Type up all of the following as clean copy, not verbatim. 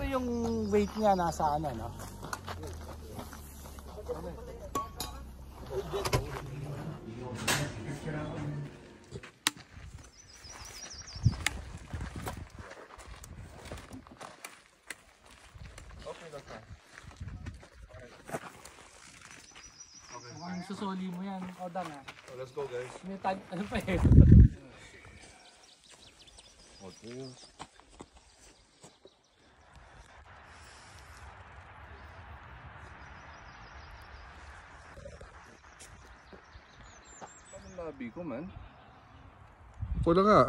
Pero yung weight niya nasa ano, no? Okay, that's fine. Mukhang susuli mo yan, Odang ha. Oh, let's go guys. May time, ano pa eh. Okay. Anong labi ko, man? Wala nga.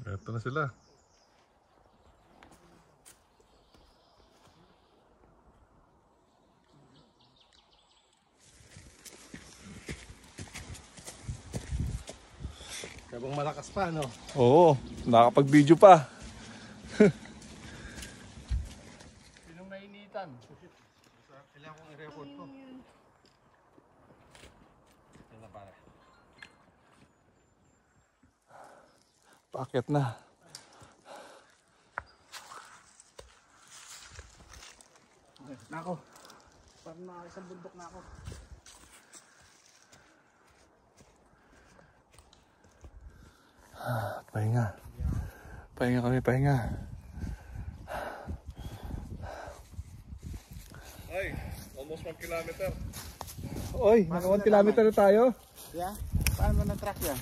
Ito na sila. Kabang malakas pa, no? Oo, nakakapag-video pa. Sinong nainitan? Kailangan kong i-record ko. Yan na pare. Paakyat na. Nako. Parang nakakasang bundok na ako. Pahinga. Pahinga kami, pahinga. Ay, almost 1 kilometer. Oy, naka 1 kilometer na tayo. Yeah? Paano mo na-track yan?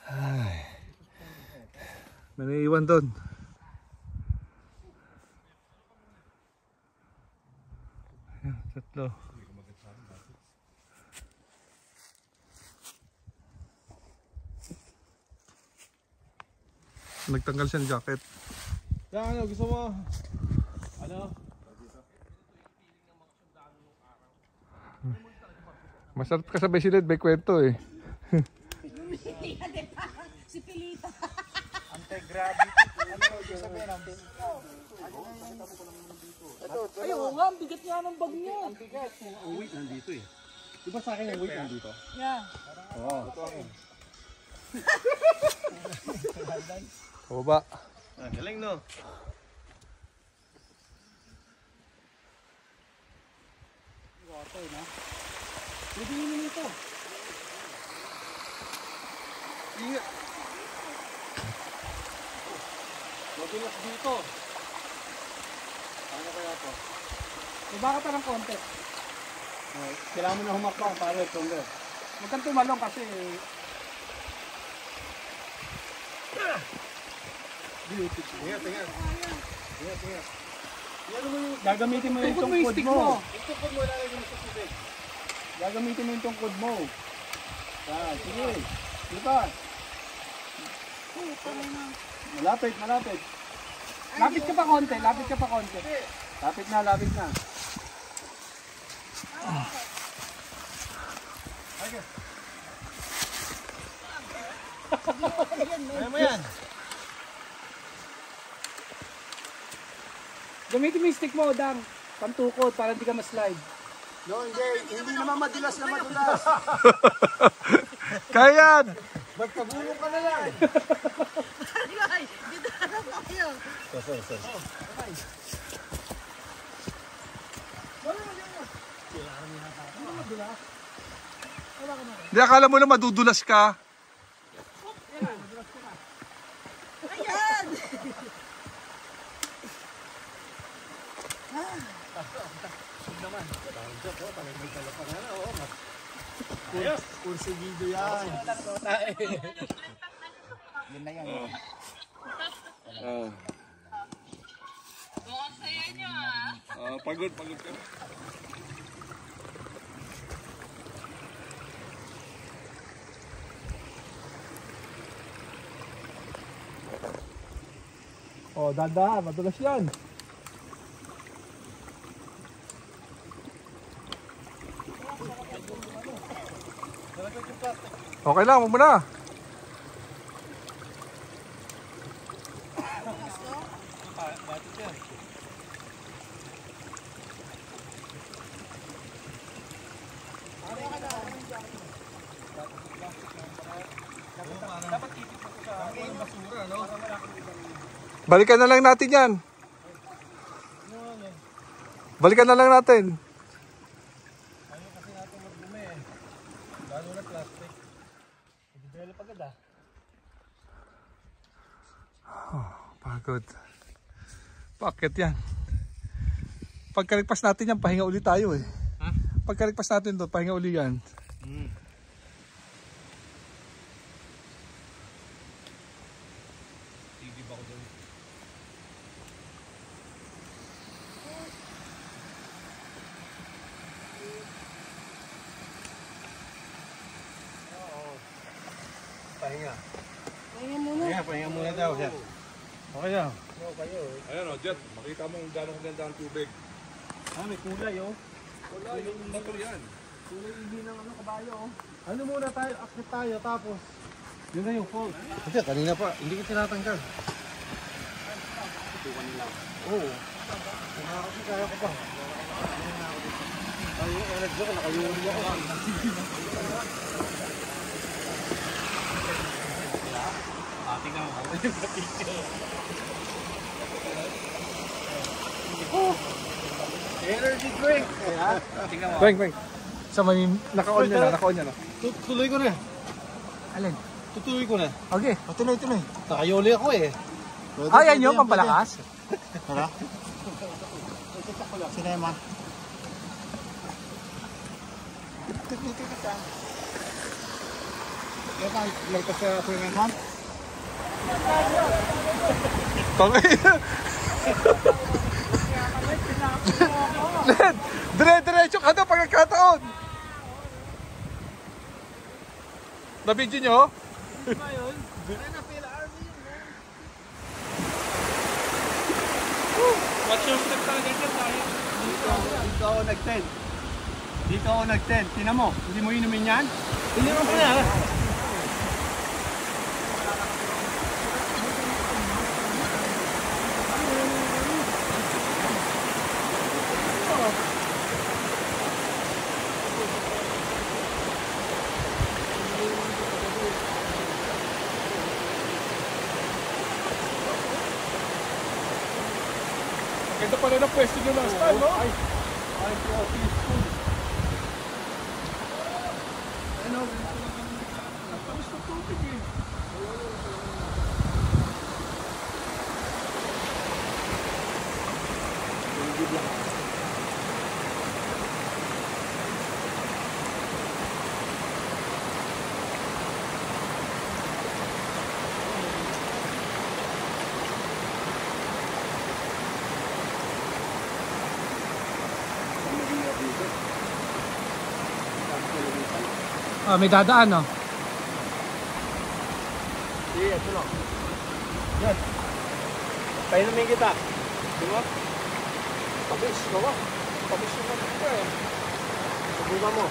Ay. May naiiwan doon. Ayan, tatlo. Nagtanggal siya ng jacket. Yan, ano, gusto mo? Ano? Masarap ka sabay silid, may kwento eh. Si Pilita. Anti-gravity. Ano yung sabihin natin? Ay, oo nga, ang bigat nga ng bag niya. Ang bigat. Ang weight nandito eh. Di ba sa akin ang weight nandito? Yeah. Oo. Ito ako. Pababa. Ah, galing no? Water na. Pwede yun ito. Ingat! Madulas dito. Ano kaya to? Baba ka pa ng konti. Kailangan mo na humakbang para stronger. Huwag kang tumalong kasi Ingat, ingat. Ingat, ingat. gagamitin mo yung tungkod mo. Yung tungkod mo ilalagay mo sa tubig. Gagamitin mo yung tungkod mo. Ah, sige. Lipat. Malapit, malapit. Lapit ka pa konti, lapit ka pa konti. Lapit na, lapit na. Kaya mo yan. Gamitin mo yung stick mo, Dang. Pantukod para hindi ka ma-slide. No, hindi naman madulas na madulas. Kayan! Magkabulong ka na lang. Ay, dito na tayo. Hindi, akala mo na madudulas ka. Ayan! Kursigido yan. Yun na yan. Pagod ka. Oh, dada, madulas yan. Okay lang, huwag mo na. Balikan na lang natin yan. Balikan na lang natin. Ayaw kasi natin magdumi eh. Lalo na plastic. Develop agad ah. Oh, pagod. Bakit yan? Pagkaligpas natin yan, pahinga uli tayo eh. Ha? Pagkaligpas natin doon, pahinga uli yan. Tigib ako doon. Pahinga. Pahinga muna daw. Okay na. Ayan o, Jet. Makita mo kung gano'ng ganda ang tubig. May kulay oh. Wala, yung bato yan. Kulay hindi ng kabayo oh. Ano muna tayo, akit tayo tapos. Yun na yung fault. Kasi kanina pa, hindi ko tinatanggal. Tutukan nila. Oo. Kasi kaya ko pa. Ay, energy ko, nakayuli ako. Ating nga ako. Energy drink! Tingnan mo. Bang. Sa may naka-on niya na. Tuloy ko na. Alin? Tutuloy ko na. Okay, tuloy. Nakayuli ako eh. Yan yung pampalakas. Hala? Sinema. Lagpas sa appointment man? Dire-diretso ka na pag nagkataon. Na-video nyo? What's your step target dyan tayo? Dito ako nag-10. Tingnan mo, hindi mo inumin yan? Inumin ko na. Ganda pala na pwesto nyo last time, no? Ay, peaceful. Ano? Tapos ng tubig eh. May dadaan, no? Sige, ito lang. Yan. Painumin kita. Diba? Tabis, gawa. Tabis yung mga kita eh. Subukan mo.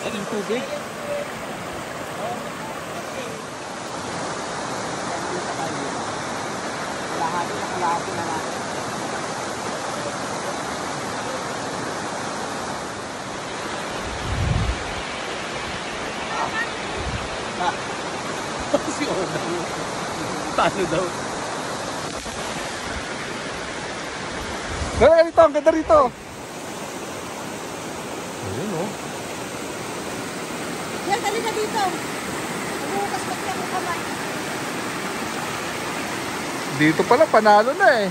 Ano yung tubig? Kalahati na lang. Si Oda. Talo daw. Ganda rito, ang ganda rito. Ayun oh. Yan, dali na dito. Bukas mo lang ang kamay. Dito pala, panalo na eh.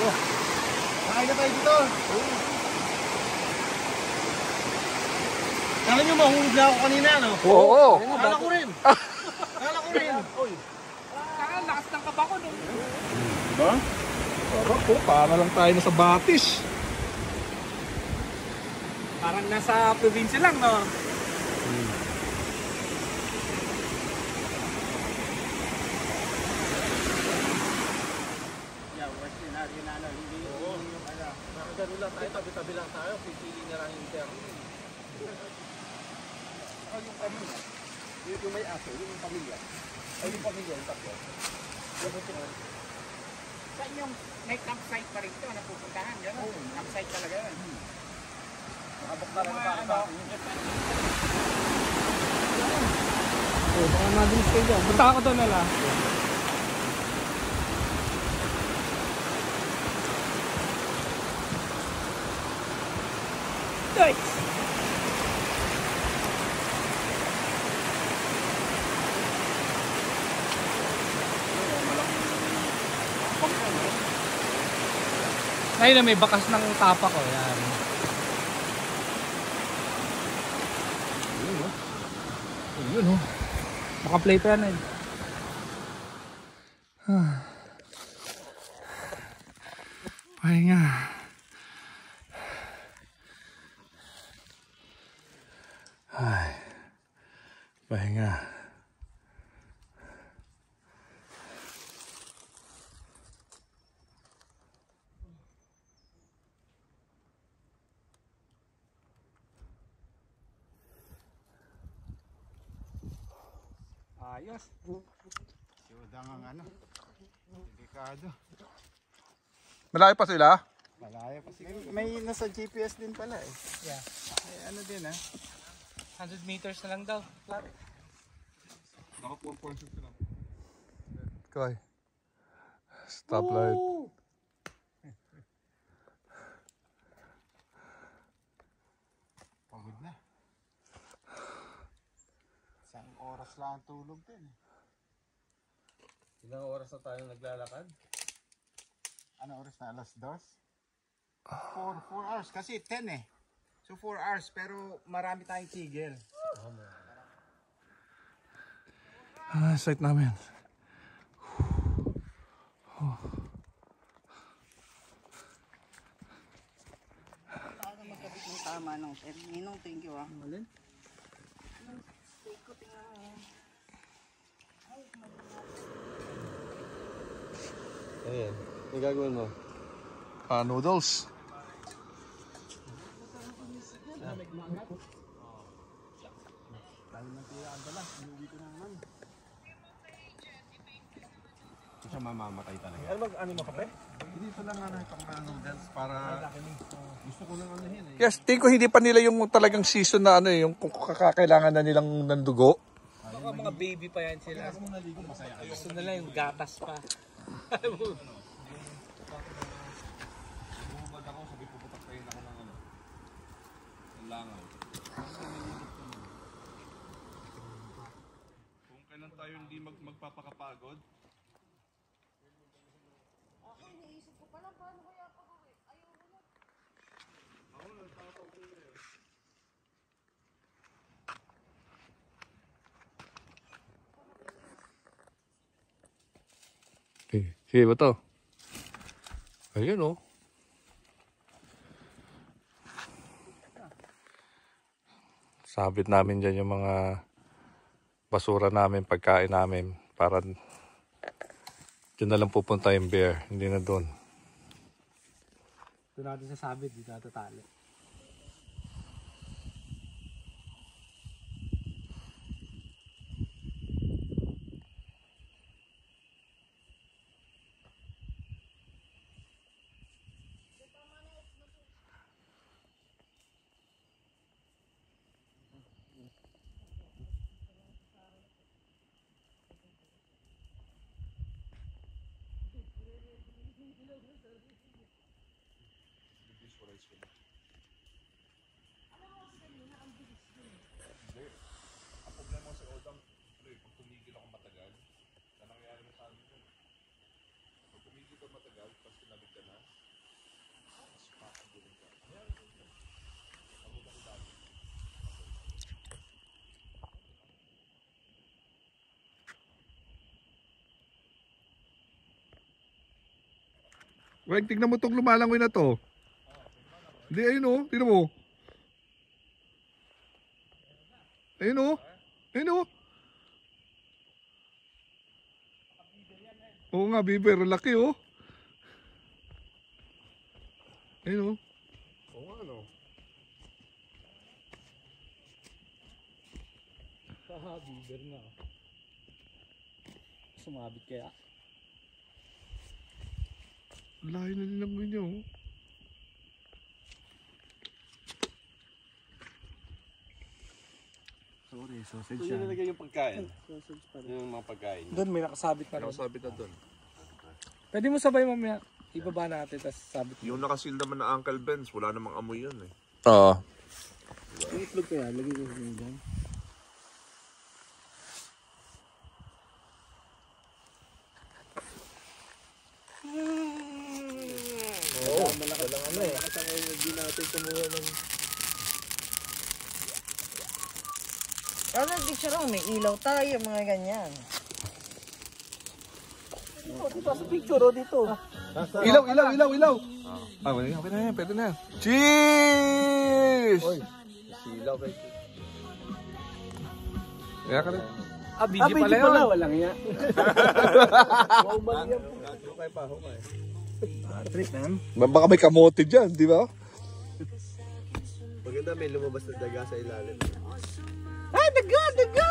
Nakain na tayo dito. Kala nyo mahulog na ako kanina, no? Oo. Kala ko rin. Kala ko rin. Saka lakas ng kaba ko no. Diba? Sarap po, para lang tayo na sa Batis. Parang nasa probinsya lang no. Ganun lang tayo, tabi-tabi lang tayo. Pipili na lang yung interno. Yung pamilya. Yung may aso, yung pamilya. Ay yung pamilya, yung tatlo. Saan yung may campsite pa rin ito na pupuntahan? Gano'n? Campsite talaga yun. Nakabok na lang ba? Baka madalis kayo dyan. Punta ako doon nila. Ngayon na may bakas ng tapa ko. Yan. Yun oh. Naka-play pa yan eh. Pahinga. Ay. Pahinga. Ayos. Siyudang ang ano. Delikado. Malayo pa sila? Malaya pa siguro. May nasa GPS din pala eh. Yeah. May ano din ah. 100 meters na lang daw. Flat. Naka 4.6 lang. Koy. Stoplight. Pagod na. Isang oras lang ang tulog din eh. Ilang oras na tayo naglalakad? Ano oras na? Alas 2? 4 hours. Kasi 10 eh. So 4 hours pero marami tayong tigil. Site namin. Para magkabit ng tama ng sir. Ninong, thank you ah. Malin? Take ko, tingnan mo. Ayan. Ang gagawin mo? Noodles. Siya mamamatay talaga. Ano mag-ano mo kape? Dito lang ano itong noodles para gusto ko lang anuhin eh. Yes, tingin ko hindi pa nila yung talagang season na ano eh, yung kung kakailangan na nilang nandugo. Baka mga baby pa yan sila. Gusto nila yung gatas pa. Bumubad ako, sabi puputaktayin ako ng ano. Ng langaw. Kung kailan tayo hindi magpapakapagod, Ako, iniisip ko pala, paano kaya pag-uwi? Ayaw mo na. Sige ba to? Ayun oh. Sabit namin dyan yung mga basura namin, pagkain namin para dyan na lang pupunta yung bear, hindi na doon. Doon natin sasabit, dito natin tali. ang problema sa Odang, pag tumigil ako matagal, na nangyayari mo sa amin yun. Pag Wag, tignan mo itong lumalangoy na to. Hindi, ayun o. Tignan mo. Ayun o. Ayun o. Oo nga, biber. Laki o. Ayun o. Oo nga, no? Biber na. Sumabit kaya. Layo na nilangoy niya o. Sorry, sausage Saan nyo nilagay yung pagkain? Sausage pa rin. Yung mga pagkain. Doon may nakasabit na rin. Nakasabit na doon. Pwede mo sabay mamaya. Ibaba natin, tapos sabit. Yung nakasil naman na Uncle Benz, wala namang amoy yun eh. Oo. Yung itlog kaya, lagay ko sa dyan. Kaya nag-picture ako, may ilaw tayo, mga ganyan. Ilaw, ilaw, ilaw, ilaw! Ah, wala yan, pwede na yan, pwede na yan. Cheese! Silaw kay Kaya ka rin. Ah, video pala yun. Walang iya. Trip man. Baka may kamote dyan, di ba? Maganda may lumabas na daga sa ilalim. Ay, daga, daga!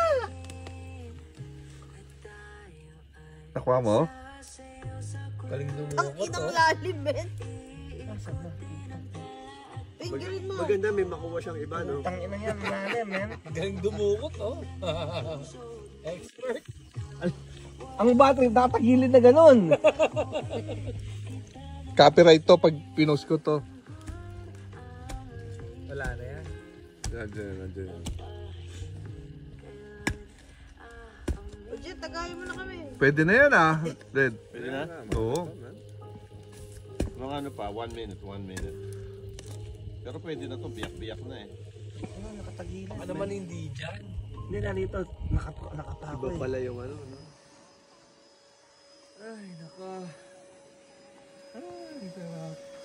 Nakuha mo? Ang inang lalim, men. Tingnan mo. Maganda may makuha siyang iba, no? Tang ina yan, lalim, men. Galing dumukot, oh. Expert. Ang battery tatagilid na ganun. Copyright to pag pinost ko to. Wala na yan. Nandiyan. Jet, tagayin mo na kami. Pwede na yan ah. Red. Pwede na? Oo. Mga ano pa, 1 minute, 1 minute. Pero pwede na to, biyak-biyak na eh. Nakatagilan. Ano man hindi dyan? Hindi na dito, nakatako Iba pala yung ano, no? Ay, naka. Ay, sarap.